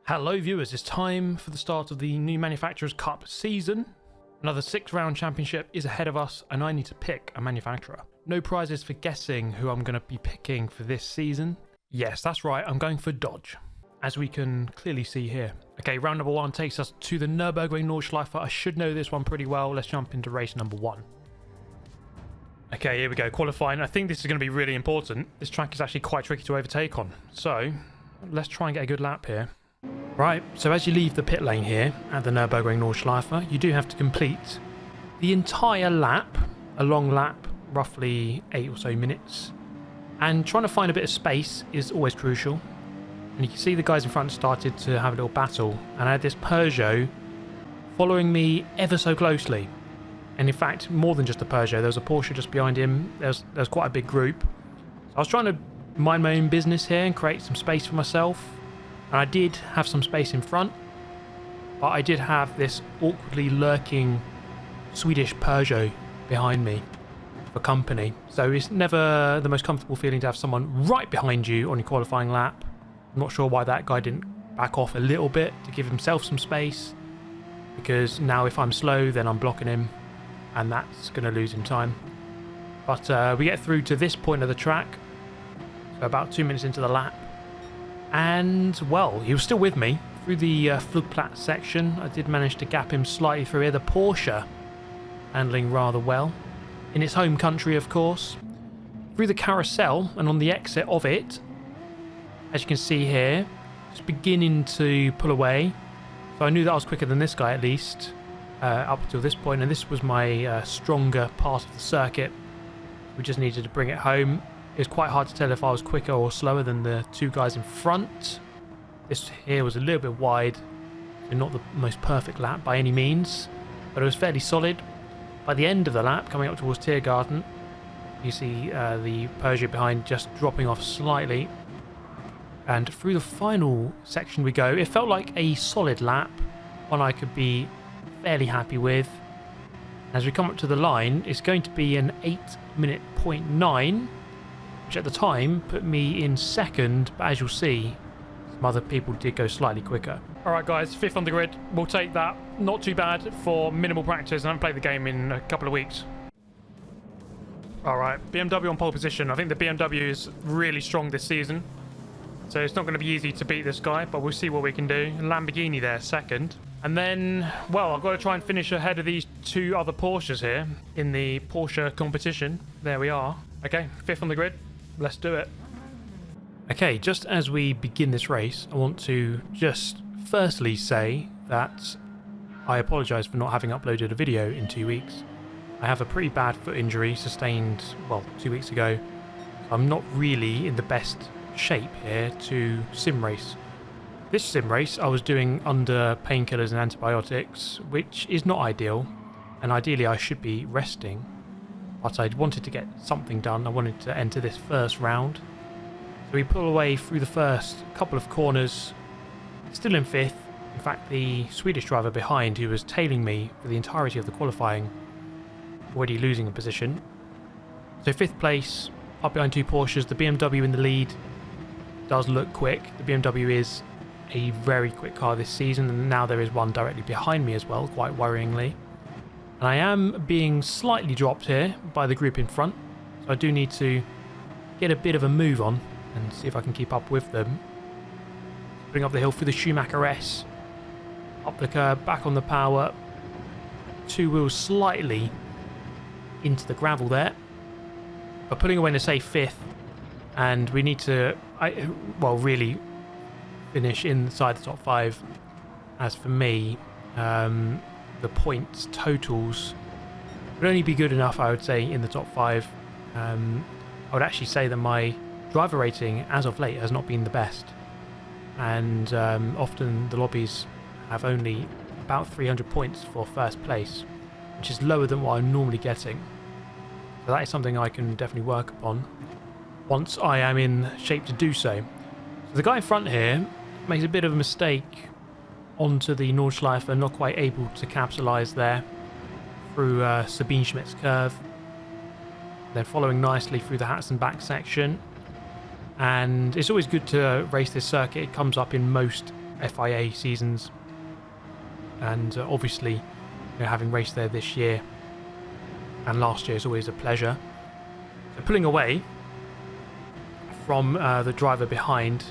Hello viewers, it's time for the start of the new Manufacturers Cup season. Another 6-round championship is ahead of us and I need to pick a manufacturer. No prizes for guessing who I'm going to be picking for this season. Yes, that's right, I'm going for Dodge, as we can clearly see here. Okay, round number 1 takes us to the Nürburgring Nordschleife. I should know this one pretty well. Let's jump into race number 1. Okay, here we go, qualifying. I think this is going to be really important. This track is actually quite tricky to overtake on. So, let's try and get a good lap here. Right, so as you leave the pit lane here at the Nürburgring Nordschleife, you do have to complete the entire lap, a long lap, roughly 8 or so minutes. And trying to find a bit of space is always crucial. And you can see the guys in front started to have a little battle. And I had this Peugeot following me ever so closely. And in fact, more than just a Peugeot, there was a Porsche just behind him. There's quite a big group. So I was trying to mind my own business here and create some space for myself. And I did have some space in front, but I did have this awkwardly lurking Swedish Peugeot behind me for company. So it's never the most comfortable feeling to have someone right behind you on your qualifying lap. I'm not sure why that guy didn't back off a little bit to give himself some space, because now if I'm slow then I'm blocking him and that's going to lose him time. But we get through to this point of the track, so about 2 minutes into the lap. And, well, he was still with me through the Flugplatz section. I did manage to gap him slightly through here. The Porsche handling rather well. In its home country, of course. Through the carousel and on the exit of it, as you can see here, just beginning to pull away. So I knew that I was quicker than this guy at least, up until this point. And this was my stronger part of the circuit. We just needed to bring it home. It was quite hard to tell if I was quicker or slower than the two guys in front. This here was a little bit wide, so not the most perfect lap by any means, but it was fairly solid. By the end of the lap, coming up towards Tiergarten, you see the Peugeot behind just dropping off slightly. And through the final section we go. It felt like a solid lap, one I could be fairly happy with. As we come up to the line, it's going to be an 8-minute 0.9, which at the time put me in second, but as you'll see, some other people did go slightly quicker. Alright guys, 5th on the grid, we'll take that. Not too bad for minimal practice, and I haven't played the game in a couple of weeks. Alright, BMW on pole position. I think the BMW is really strong this season, so it's not going to be easy to beat this guy, but we'll see what we can do. And Lamborghini there, second. And then, well, I've got to try and finish ahead of these two other Porsches here in the Porsche competition. There we are. Okay, 5th on the grid. Let's do it. Okay, just as we begin this race, I want to just firstly say that I apologise for not having uploaded a video in 2 weeks. I have a pretty bad foot injury sustained, well, 2 weeks ago. I'm not really in the best shape here to sim race. This sim race I was doing under painkillers and antibiotics, which is not ideal, and ideally I should be resting. But I wanted to get something done. I wanted to enter this first round. So we pull away through the first couple of corners, still in 5th. In fact, the Swedish driver behind, who was tailing me for the entirety of the qualifying, already losing a position. So 5th place, up behind 2 Porsches. The BMW in the lead does look quick. The BMW is a very quick car this season, and now there is one directly behind me as well, quite worryingly. And I am being slightly dropped here by the group in front, so I do need to get a bit of a move on and see if I can keep up with them. Putting up the hill through the Schumacher S, up the curb, back on the power, 2 wheels slightly into the gravel there, but putting away in a safe 5th, and we need to, really finish inside the top 5. As for me, the points totals would only be good enough, I would say, in the top 5. I would actually say that my driver rating as of late has not been the best, and often the lobbies have only about 300 points for first place, which is lower than what I'm normally getting. So that is something I can definitely work upon once I am in shape to do so. So the guy in front here makes a bit of a mistake onto the Nordschleife, not quite able to capitalise there through Sabine Schmidt's curve. Then following nicely through the Hatzenbach section. And it's always good to race this circuit. It comes up in most FIA seasons, and obviously, having raced there this year and last year is always a pleasure. So pulling away from the driver behind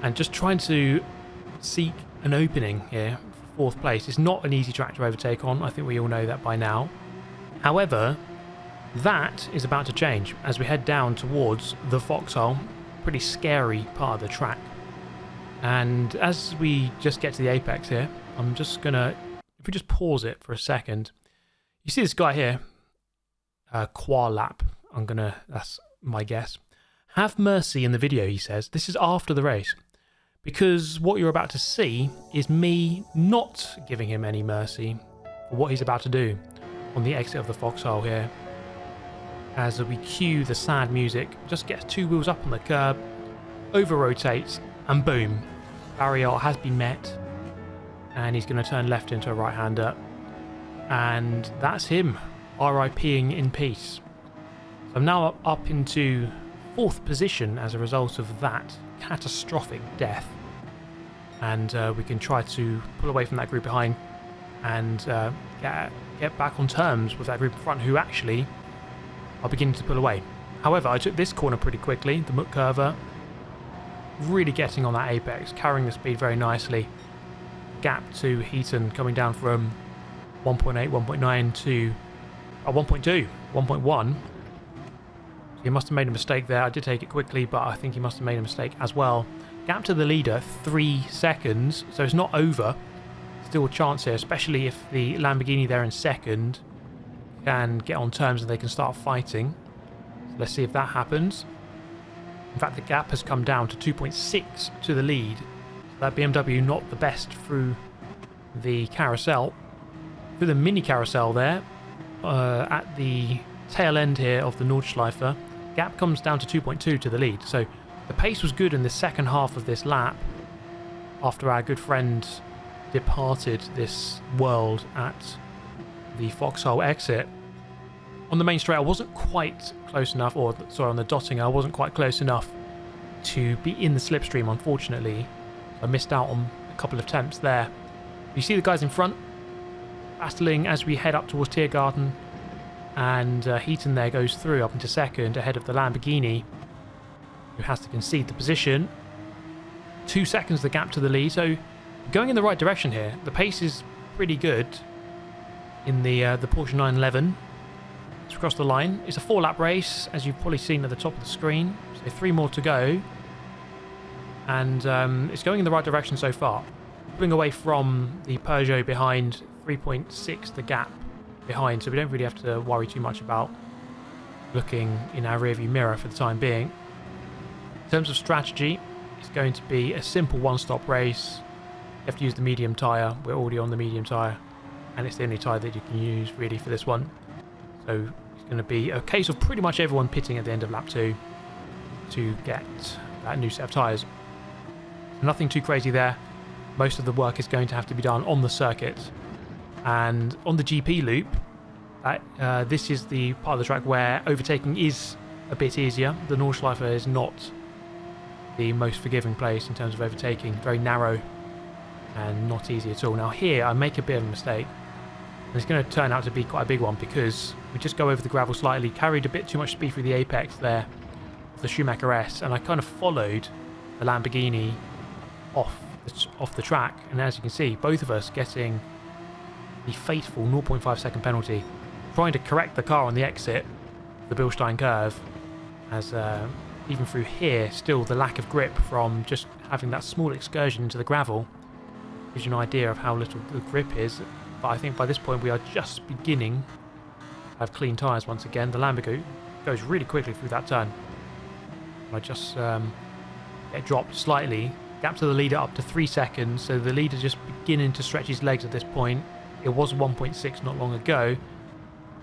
and just trying to seek an opening here for 4th place. It's not an easy track to overtake on. I think we all know that by now. However, that is about to change as we head down towards the Foxhole, pretty scary part of the track. And as we just get to the apex here, I'm just gonna, if we just pause it for a second, you see this guy here, Qualap, that's my guess. Have mercy in the video, he says. This is after the race, because what you're about to see is me not giving him any mercy for what he's about to do on the exit of the Foxhole here. As we cue the sad music, just gets 2 wheels up on the curb, over rotates, and boom, barrier has been met, and he's going to turn left into a right-hander, and that's him, RIPing in peace. So I'm now up into 4th position as a result of that catastrophic death, and we can try to pull away from that group behind and get back on terms with that group in front, who actually are beginning to pull away. However, I took this corner pretty quickly, the muck curver, really getting on that apex, carrying the speed very nicely. Gap to Heaton coming down from 1.8, 1.9 to 1.2, 1.1. So he must have made a mistake there. I did take it quickly, but I think he must have made a mistake as well. Gap to the leader, 3 seconds, so it's not over. Still a chance here, especially if the Lamborghini there in second can get on terms and they can start fighting. So let's see if that happens. In fact, the gap has come down to 2.6 to the lead. So that BMW not the best through the carousel. Through the mini carousel there, at the tail end here of the Nordschleife, gap comes down to 2.2 to the lead. So the pace was good in the second half of this lap after our good friend departed this world at the Foxhole exit. On the main straight, I wasn't quite close enough, or sorry, on the dotting, I wasn't quite close enough to be in the slipstream, unfortunately. I missed out on a couple of attempts there. You see the guys in front battling as we head up towards Tiergarten, and Heaton there goes through up into second ahead of the Lamborghini, who has to concede the position. 2 seconds the gap to the lead, so going in the right direction here. The pace is pretty good in the Porsche 911. It's across the line. It's a 4-lap race, as you've probably seen at the top of the screen. So 3 more to go, and it's going in the right direction so far. Pulling away from the Peugeot behind, 3.6 the gap behind, so we don't really have to worry too much about looking in our rearview mirror for the time being. In terms of strategy, it's going to be a simple 1-stop race. You have to use the medium tyre. We're already on the medium tyre, and it's the only tyre that you can use really for this one. So it's going to be a case of pretty much everyone pitting at the end of lap 2 to get that new set of tyres. Nothing too crazy there. Most of the work is going to have to be done on the circuit. And on the GP loop, this is the part of the track where overtaking is a bit easier. The Nordschleife is not the most forgiving place in terms of overtaking. Very narrow and not easy at all. Now here I make a bit of a mistake, and it's going to turn out to be quite a big one, because we just go over the gravel slightly, carried a bit too much speed through the apex there of the Schumacher S, and I kind of followed the Lamborghini off the track, and as you can see, both of us getting the fateful 0.5 second penalty, trying to correct the car on the exit, the Bilstein curve, as even through here, still the lack of grip from just having that small excursion into the gravel gives you an idea of how little the grip is. But I think by this point we are just beginning to have clean tyres once again. The Lamborghini goes really quickly through that turn. I just get dropped slightly. Gap to the leader up to 3 seconds, so the leader just beginning to stretch his legs at this point. It was 1.6 not long ago.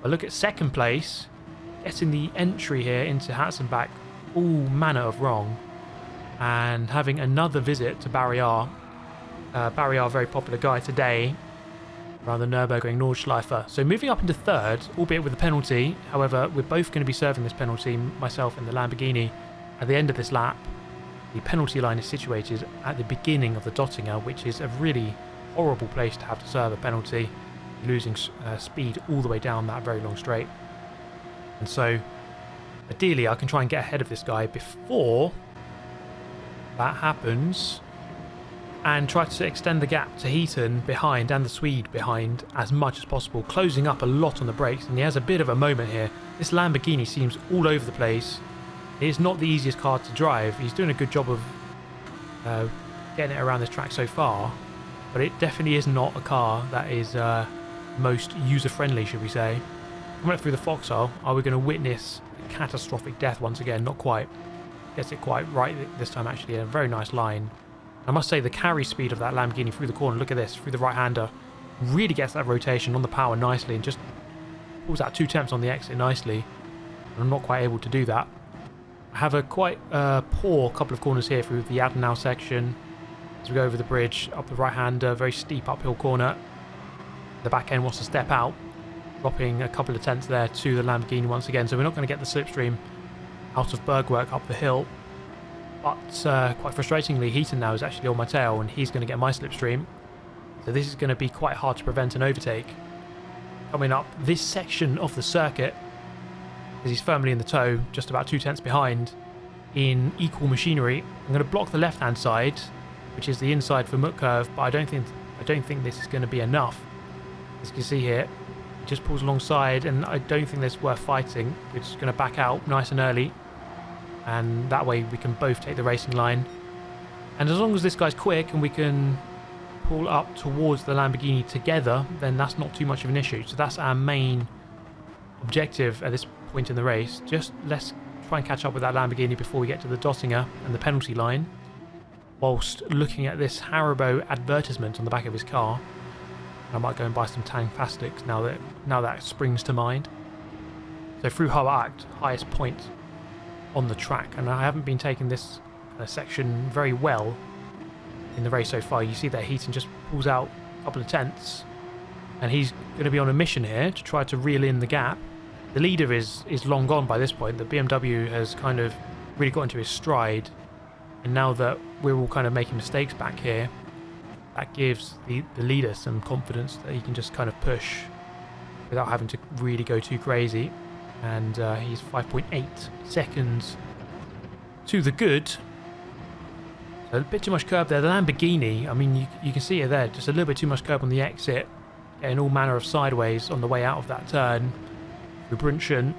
But look at second place, getting the entry here into Hatzenbach, all manner of wrong, and having another visit to Barrier. Barrier, a very popular guy today around the Nürburgring Nordschleife. So moving up into third, albeit with a penalty. However, we're both going to be serving this penalty, myself and the Lamborghini, at the end of this lap. the penalty line is situated at the beginning of the Dottinger, which is a really horrible place to have to serve a penalty, losing speed all the way down that very long straight. And so ideally I can try and get ahead of this guy before that happens and try to extend the gap to Heaton behind and the Swede behind as much as possible, closing up a lot on the brakes. And he has a bit of a moment here. This Lamborghini seems all over the place. It's not the easiest car to drive. He's doing a good job of getting it around this track so far, but it definitely is not a car that is most user-friendly, should we say. Coming up through the foxhole, are we going to witness a catastrophic death once again? Not quite. Gets it quite right this time, actually. A very nice line. I must say the carry speed of that Lamborghini through the corner, look at this, through the right-hander, really gets that rotation on the power nicely and just pulls out 2 temps on the exit nicely. And I'm not quite able to do that. I have a quite poor couple of corners here through the Adenau section. As we go over the bridge, up the right-hander, very steep uphill corner. The back end wants to step out, dropping a couple of tenths there to the Lamborghini once again. So we're not going to get the slipstream out of Bergwerk up the hill. But quite frustratingly, Heaton now is actually on my tail and he's going to get my slipstream. So this is going to be quite hard to prevent an overtake. Coming up this section of the circuit, as he's firmly in the tow, just about 2 tenths behind in equal machinery. I'm going to block the left-hand side, which is the inside for Mutt curve, but I don't think this is going to be enough. As you can see here, it just pulls alongside, and I don't think this is worth fighting. We're just going to back out nice and early, and that way we can both take the racing line. And as long as this guy's quick and we can pull up towards the Lamborghini together, then that's not too much of an issue. So that's our main objective at this point in the race. Just let's try and catch up with that Lamborghini before we get to the Dottinger and the penalty line, whilst looking at this Haribo advertisement on the back of his car. I might go and buy some Tang Plastics now that springs to mind. So through Acht, highest point on the track, and I haven't been taking this section very well in the race so far. You see that Heaton just pulls out a couple of tenths, and he's going to be on a mission here to try to reel in the gap. The leader is long gone by this point. The BMW has kind of really got into his stride, and now that we're all kind of making mistakes back here, that gives the leader some confidence that he can just kind of push without having to really go too crazy. And he's 5.8 seconds to the good. So a bit too much curb there. The Lamborghini, I mean, you can see it there, just a little bit too much curb on the exit, getting all manner of sideways on the way out of that turn. Through Brunchen,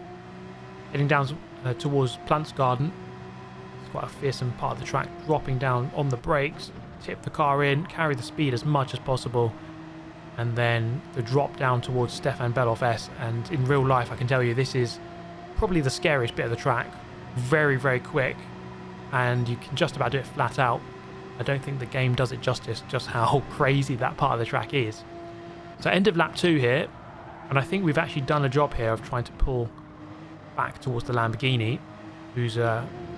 heading down towards Plantsgarden. It's quite a fearsome part of the track, dropping down on the brakes, tip the car in, carry the speed as much as possible, and then the drop down towards Stefan Beloff S. And in real life, I can tell you, this is probably the scariest bit of the track. Very, very quick, and you can just about do it flat out. I don't think the game does it justice, just how crazy that part of the track is. So end of lap 2 here, and I think we've actually done a job here of trying to pull back towards the Lamborghini, who's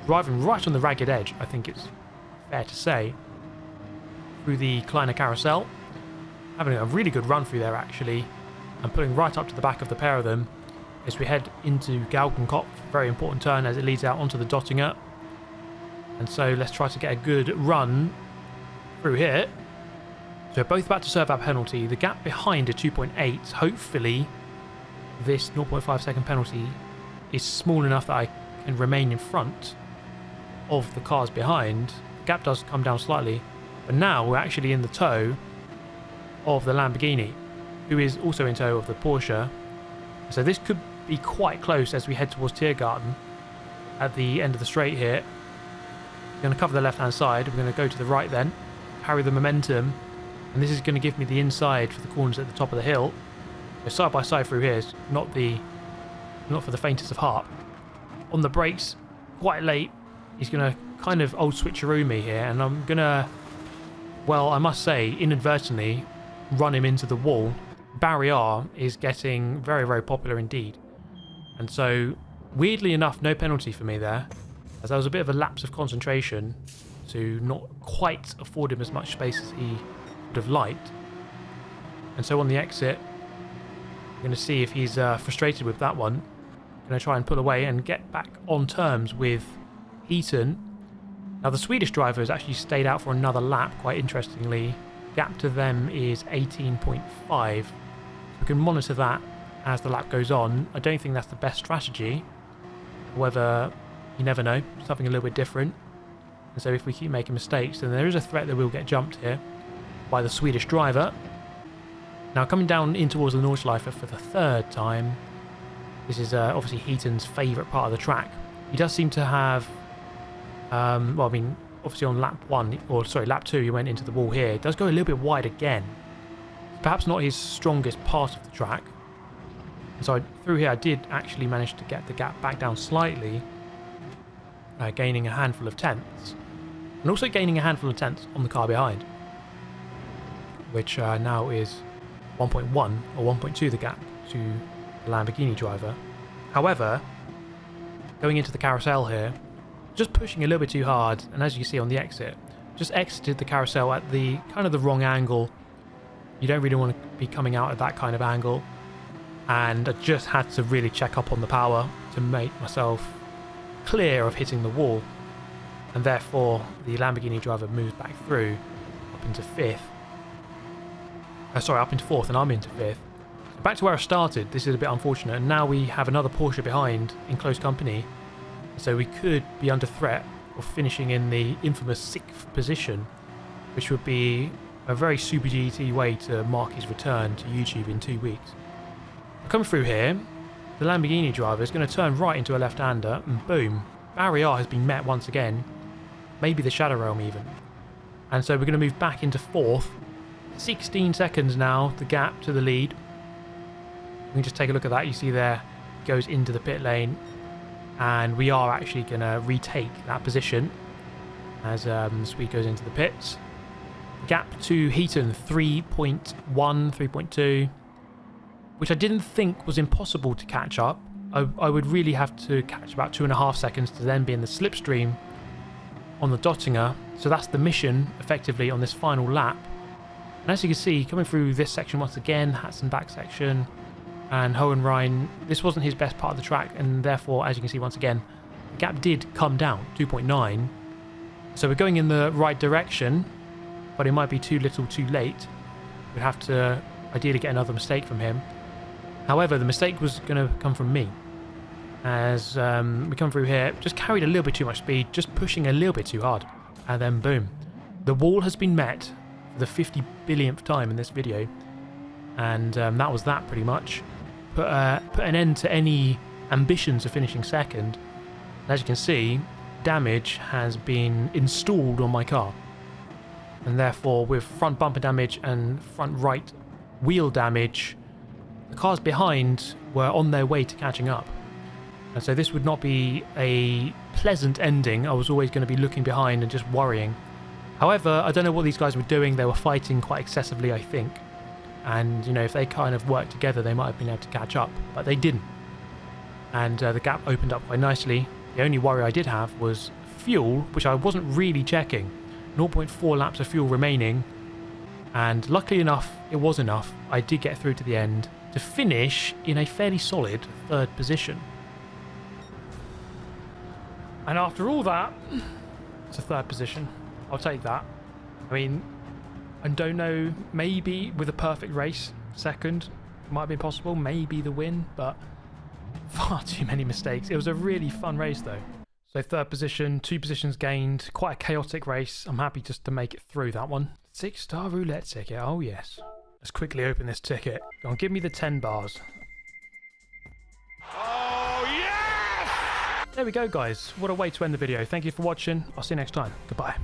driving right on the ragged edge, I think it's fair to say, through the Kleiner Carousel. Having a really good run through there, actually, and pulling right up to the back of the pair of them as we head into Galgenkopf. Very important turn as it leads out onto the Dottinger. And so let's try to get a good run through here. So we're both about to serve our penalty. The gap behind is 2.8. Hopefully this 0.5 second penalty is small enough that I can remain in front of the cars behind. The gap does come down slightly, but now we're actually in the tow of the Lamborghini, who is also in tow of the Porsche. So this could be quite close as we head towards Tiergarten at the end of the straight here. We're going to cover the left hand side. We're going to go to the right then, carry the momentum, and this is going to give me the inside for the corners at the top of the hill. So side by side through here is not for the faintest of heart. On the brakes, quite late, he's going to kind of old switcheroo me here, and I'm going to, well, I must say, inadvertently run him into the wall. Barrier is getting very, very popular indeed. And so, weirdly enough, no penalty for me there, as there was a bit of a lapse of concentration to not quite afford him as much space as he would have liked. And so on the exit, I'm going to see if he's frustrated with that one. I'm going to try and pull away and get back on terms with Heaton. Now the Swedish driver has actually stayed out for another lap, quite interestingly. Gap to them is 18.5. We can monitor that as the lap goes on. I don't think that's the best strategy. However, you never know, something a little bit different. And so if we keep making mistakes, then there is a threat that we'll get jumped here by the Swedish driver. Now coming down in towards the Nordschleife for the third time. This is obviously Heaton's favourite part of the track. He does seem to have, well, I mean, obviously on lap 2 he went into the wall here. It does go a little bit wide again. Perhaps not his strongest part of the track. And so through here I did actually manage to get the gap back down slightly, gaining a handful of tenths. And also gaining a handful of tenths on the car behind, which now is 1.1 or 1.2 the gap to the Lamborghini driver. However, going into the carousel here, just pushing a little bit too hard, and as you see on the exit, just exited the carousel at the kind of the wrong angle. You don't really want to be coming out at that kind of angle, and I just had to really check up on the power to make myself clear of hitting the wall, and therefore the Lamborghini driver moves back through up into 5th. Up into 4th, and I'm into 5th. So back to where I started. This is a bit unfortunate, and now we have another Porsche behind in close company. So we could be under threat of finishing in the infamous 6th position, which would be a very Super GT way to mark his return to YouTube in 2 weeks. Coming through here, the Lamborghini driver is going to turn right into a left-hander, and boom, barrier has been met once again. Maybe the Shadow Realm even. And so we're going to move back into 4th. 16 seconds now, the gap to the lead. We can just take a look at that. You see there, it goes into the pit lane. And we are actually going to retake that position as Swede goes into the pits. Gap to Heaton, 3.1, 3.2, which I didn't think was impossible to catch up. I would really have to catch about 2.5 seconds to then be in the slipstream on the Dottinger. So that's the mission, effectively, on this final lap. And as you can see, coming through this section once again, Hatzenbach section, and Hohenrhein, this wasn't his best part of the track, and therefore, as you can see once again, the gap did come down, 2.9. So we're going in the right direction, but it might be too little too late. We'd have to ideally get another mistake from him. However, the mistake was going to come from me. As we come through here, just carried a little bit too much speed, just pushing a little bit too hard. And then boom. The wall has been met for the 50 billionth time in this video. And that was that pretty much. Put an end to any ambitions of finishing second. And as you can see, damage has been installed on my car. And therefore, with front bumper damage and front right wheel damage, the cars behind were on their way to catching up. And so this would not be a pleasant ending. I was always going to be looking behind and just worrying. However, I don't know what these guys were doing. They were fighting quite excessively, I think. And, you know, if they kind of worked together, they might have been able to catch up. But they didn't. And the gap opened up quite nicely. The only worry I did have was fuel, which I wasn't really checking. 0.4 laps of fuel remaining. And luckily enough, it was enough. I did get through to the end to finish in a fairly solid 3rd position. And after all that, it's a 3rd position. I'll take that. I mean, I don't know, maybe with a perfect race, 2nd might be possible, maybe the win, but far too many mistakes. It was a really fun race though. So 3rd position, 2 positions gained, quite a chaotic race. I'm happy just to make it through that one. 6-star roulette ticket, oh yes. Let's quickly open this ticket. Go on, give me the 10 bars. Oh yes! There we go guys, what a way to end the video. Thank you for watching, I'll see you next time, goodbye.